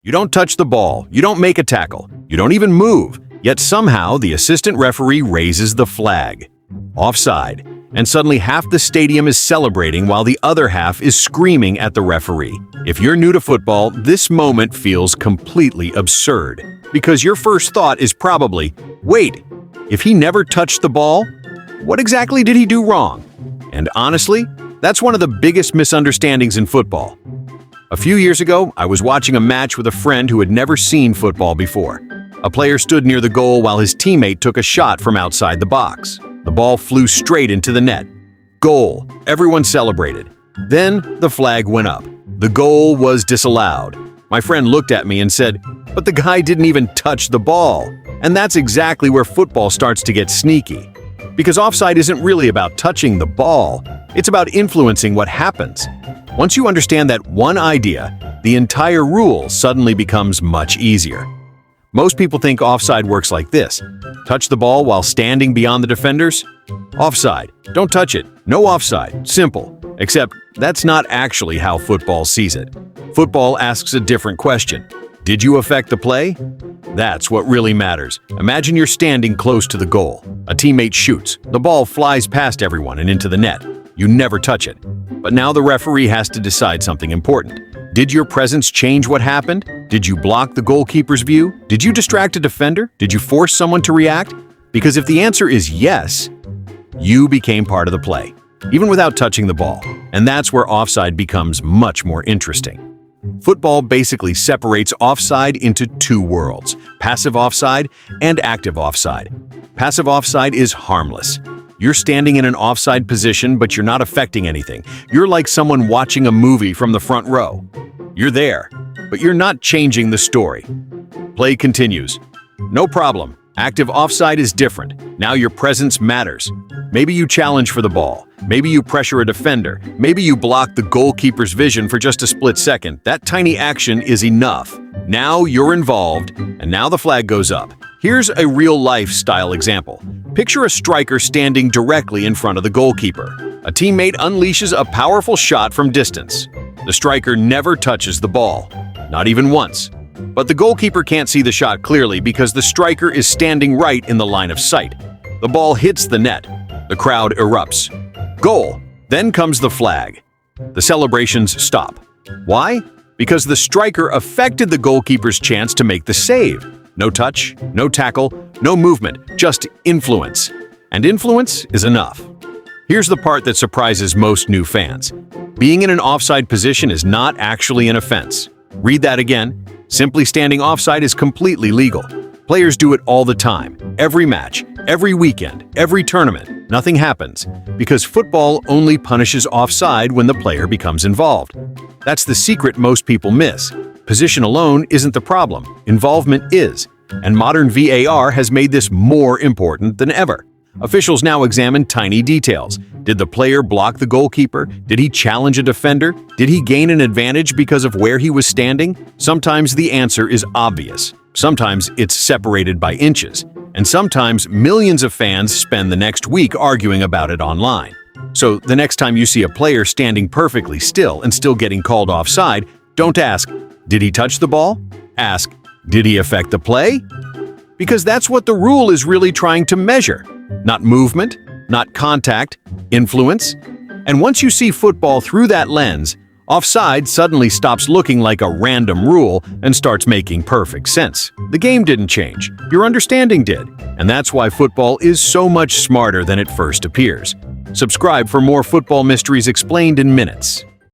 You don't touch the ball, you don't make a tackle, you don't even move, yet somehow the assistant referee raises the flag. Offside. And suddenly half the stadium is celebrating while the other half is screaming at the referee. If you're new to football, this moment feels completely absurd, because your first thought is probably, wait, if he never touched the ball, what exactly did he do wrong? And honestly, that's one of the biggest misunderstandings in football. A few years ago, I was watching a match with a friend who had never seen football before. A player stood near the goal while his teammate took a shot from outside the box. The ball flew straight into the net. Goal. Everyone celebrated. Then the flag went up. The goal was disallowed. My friend looked at me and said, "But the guy didn't even touch the ball." And that's exactly where football starts to get sneaky. Because offside isn't really about touching the ball. It's about influencing what happens. Once you understand that one idea, the entire rule suddenly becomes much easier. Most people think offside works like this. Touch the ball while standing beyond the defenders? Offside. Don't touch it. No offside. Simple. Except that's not actually how football sees it. Football asks a different question. Did you affect the play? That's what really matters. Imagine you're standing close to the goal. A teammate shoots. The ball flies past everyone and into the net. You never touch it. But now the referee has to decide something important. Did your presence change what happened? Did you block the goalkeeper's view? Did you distract a defender? Did you force someone to react? Because if the answer is yes, you became part of the play, even without touching the ball. And that's where offside becomes much more interesting. Football basically separates offside into two worlds, passive offside and active offside. Passive offside is harmless. You're standing in an offside position, but you're not affecting anything. You're like someone watching a movie from the front row. You're there, but you're not changing the story. Play continues. No problem. Active offside is different. Now your presence matters. Maybe you challenge for the ball. Maybe you pressure a defender. Maybe you block the goalkeeper's vision for just a split second. That tiny action is enough. Now you're involved, and now the flag goes up. Here's a real-life style example. Picture a striker standing directly in front of the goalkeeper. A teammate unleashes a powerful shot from distance. The striker never touches the ball, not even once. But the goalkeeper can't see the shot clearly because the striker is standing right in the line of sight. The ball hits the net. The crowd erupts. Goal! Then comes the flag. The celebrations stop. Why? Because the striker affected the goalkeeper's chance to make the save. No touch, no tackle, no movement, just influence. And influence is enough. Here's the part that surprises most new fans. Being in an offside position is not actually an offense. Read that again. Simply standing offside is completely legal. Players do it all the time, every match, every weekend, every tournament. Nothing happens, because football only punishes offside when the player becomes involved. That's the secret most people miss. Position alone isn't the problem, involvement is. And modern VAR has made this more important than ever. Officials now examine tiny details. Did the player block the goalkeeper? Did he challenge a defender? Did he gain an advantage because of where he was standing? Sometimes the answer is obvious. Sometimes it's separated by inches. And sometimes millions of fans spend the next week arguing about it online. So the next time you see a player standing perfectly still and still getting called offside, don't ask, did he touch the ball? Ask, did he affect the play? Because that's what the rule is really trying to measure. Not movement, not contact, influence. And once you see football through that lens, offside suddenly stops looking like a random rule and starts making perfect sense. The game didn't change, your understanding did. And that's why football is so much smarter than it first appears. Subscribe for more football mysteries explained in minutes.